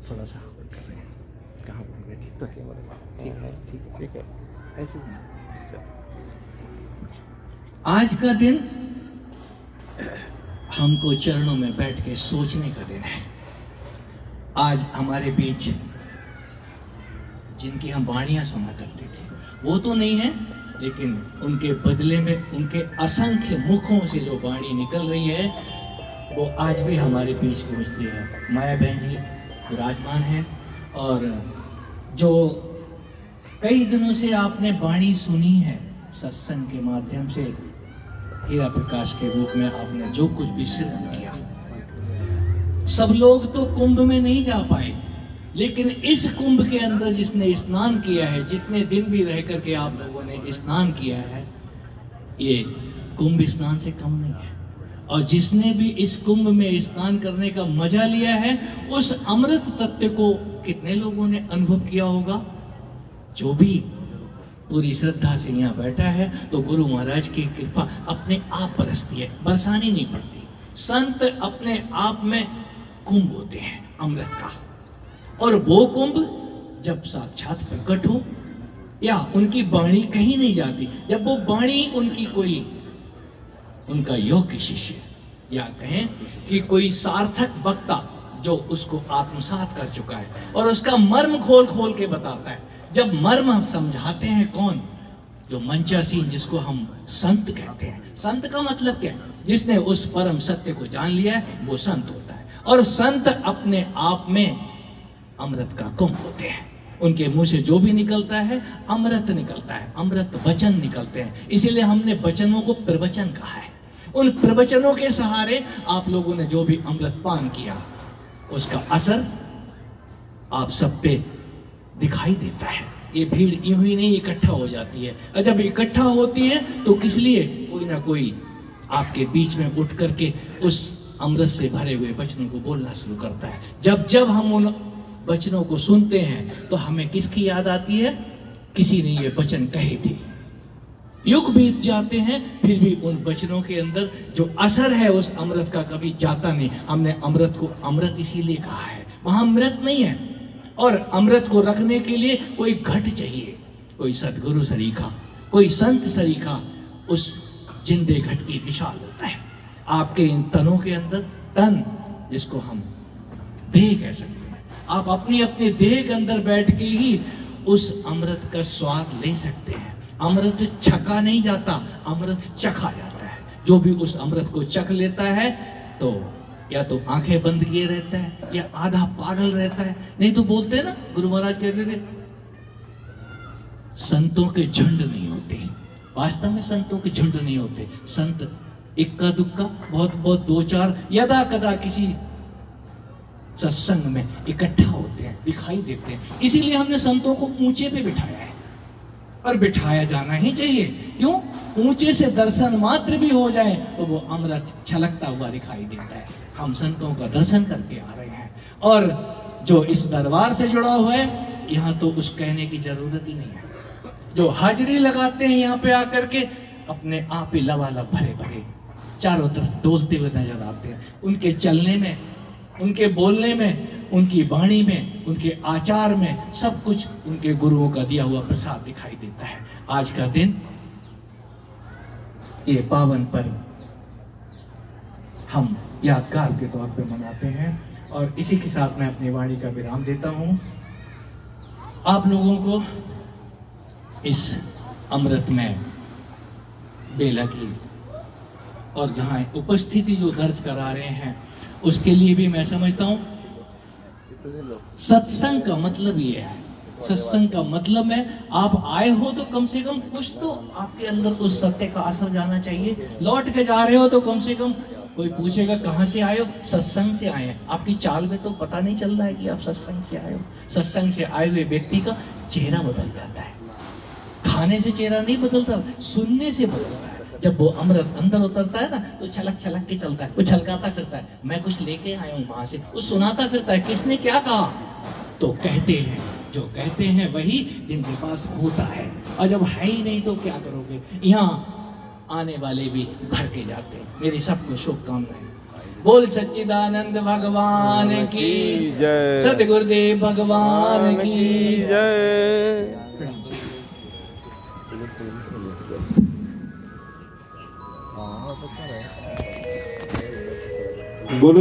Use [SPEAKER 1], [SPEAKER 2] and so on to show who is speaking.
[SPEAKER 1] थोड़ा सा होल्ड कर रहे हैं। कहाँ बोल रहे थे? तो क्या बोले? ठीक है, ठीक है, ठीक है, ऐसे ही।
[SPEAKER 2] आज का दिन हमको चरणों में बैठ के सोचने का दिन है। आज हमारे बीच जिनकी हम वाणियां सुना करते थे वो तो नहीं है, लेकिन उनके बदले में उनके असंख्य मुखों से जो वाणी निकल रही है वो आज भी हमारे बीच पहुंचती है। माया बहन जी विराजमान हैं और जो कई दिनों से आपने वाणी सुनी है सत्संग के माध्यम से, हीरा प्रकाश के रूप में आपने जो कुछ भी सिद्ध किया। सब लोग तो कुंभ में नहीं जा पाए, लेकिन इस कुंभ के अंदर जिसने स्नान किया है, जितने दिन भी रह करके आप लोगों ने स्नान किया है, ये कुंभ स्नान से कम नहीं है। और जिसने भी इस कुंभ में स्नान करने का मजा लिया है, उस अमृत तत्व को कितने लोगों ने अनुभव किया होगा? जो भी पूरी श्रद्धा से यहाँ बैठा है तो गुरु महाराज की कृपा अपने आप बरसती है, बरसानी नहीं पड़ती। संत अपने आप में कुंभ होते हैं अमृत का, और वो कुंभ जब साक्षात प्रकट हो या उनकी वाणी कहीं नहीं जाती, जब वो वाणी उनकी कोई उनका योग्य शिष्य या कहें कि कोई सार्थक वक्ता जो उसको आत्मसात कर चुका है और उसका मर्म खोल खोल के बताता है, जब मर्म हम समझाते हैं कौन? जो मंचासीन, जिसको हम संत कहते हैं। संत का मतलब क्या है? जिसने उस परम सत्य को जान लिया है वो संत होता है। और संत अपने आप में अमृत का कुंभ होते हैं। उनके मुंह से जो भी निकलता है अमृत निकलता है, अमृत वचन निकलते हैं। इसीलिए हमने वचनों को प्रवचन कहा है। उन प्रवचनों के सहारे आप लोगों ने जो भी अमृत पान किया उसका असर आप सब पे दिखाई देता है। ये भीड़ यूं ही नहीं इकट्ठा हो जाती है, और जब इकट्ठा होती है तो किस लिए? कोई ना कोई आपके बीच में उठ करके उस अमृत से भरे हुए वचनों को बोलना शुरू करता है। जब जब हम उन वचनों को सुनते हैं तो हमें किसकी याद आती है? किसी ने ये वचन कहे थे। युग बीत जाते हैं फिर भी उन वचनों के अंदर जो असर है उस अमृत का कभी जाता नहीं। हमने अमृत को अमृत इसीलिए कहा है, वहां अमृत नहीं है। और अमृत को रखने के लिए कोई घट चाहिए, कोई सदगुरु सरीखा, कोई संत सरीखा उस जिंदे घट की विशाल होता है। आपके इन तनों के अंदर, तन जिसको हम देह कह सकते हैं, आप अपनी अपनी देह के अंदर बैठ के ही उस अमृत का स्वाद ले सकते हैं। अमृत छका नहीं जाता, अमृत चखा जाता है। जो भी उस अमृत को चख लेता है तो या तो आंखें बंद किए रहता है या आधा पागल रहता है। नहीं तो बोलते हैं ना, गुरु महाराज कहते थे संतों के झुंड नहीं होते। वास्तव में संतों के झुंड नहीं होते। संत इक्का दुक्का, बहुत बहुत दो चार यदा कदा किसी सत्संग में इकट्ठा होते हैं, दिखाई देते हैं। इसीलिए हमने संतों को ऊंचे पे बिठाया है, और बिठाया जाना ही चाहिए। क्यों? ऊंचे से दर्शन मात्र भी हो जाए तो वो अमृत छलकता हुआ दिखाई देता है। हम संतों का दर्शन करके आ रहे हैं, और जो इस दरबार से जुड़ा हुआ है यहाँ तो उस कहने की जरूरत ही नहीं है। जो हाजिरी लगाते हैं यहाँ पे आकर के, अपने आप ही लबालब भरे भरे चारों तरफ डोलते हुए नजर आते हैं। उनके चलने में, उनके बोलने में, उनकी वाणी में, उनके आचार में, सब कुछ उनके गुरुओं का दिया हुआ प्रसाद दिखाई देता है। आज का दिन, ये पावन पर्व हम यादगार के तौर पे मनाते हैं, और इसी के साथ मैं अपनी वाणी का विराम देता हूं। आप लोगों को इस अमृत में बेला की और जहां उपस्थिति जो दर्ज करा रहे हैं उसके लिए भी मैं समझता हूं सत्संग का मतलब ये है। सत्संग का मतलब है आप आए हो तो कम से कम कुछ तो आपके अंदर उस सत्य का असर जाना चाहिए। लौट के जा रहे हो तो कम से कम कोई पूछेगा कहां से आए हो? सत्संग से आए हैं। आपकी चाल में तो पता नहीं चल रहा है कि आप सत्संग से आए हो। सत्संग से आए हुए व्यक्ति का चेहरा बदल जाता है। खाने से चेहरा नहीं बदलता, सुनने से बदलता है। जब वो अमृत अंदर उतरता है ना तो छलक छलक के चलता है, वो छलकाता फिरता है। मैं कुछ लेके आया हूँ वहां से, वो सुनाता फिरता है किसने क्या कहा। तो कहते हैं, जो कहते हैं वही जिनके पास होता है, और जब है ही नहीं तो क्या करोगे। यहाँ आने वाले भी भर के जाते हैं। मेरी सबको शुभकामनाएं। बोल सच्चिदानंद भगवान की
[SPEAKER 1] जय।
[SPEAKER 2] सतगुरुदेव भगवान की
[SPEAKER 1] जय। बोलो।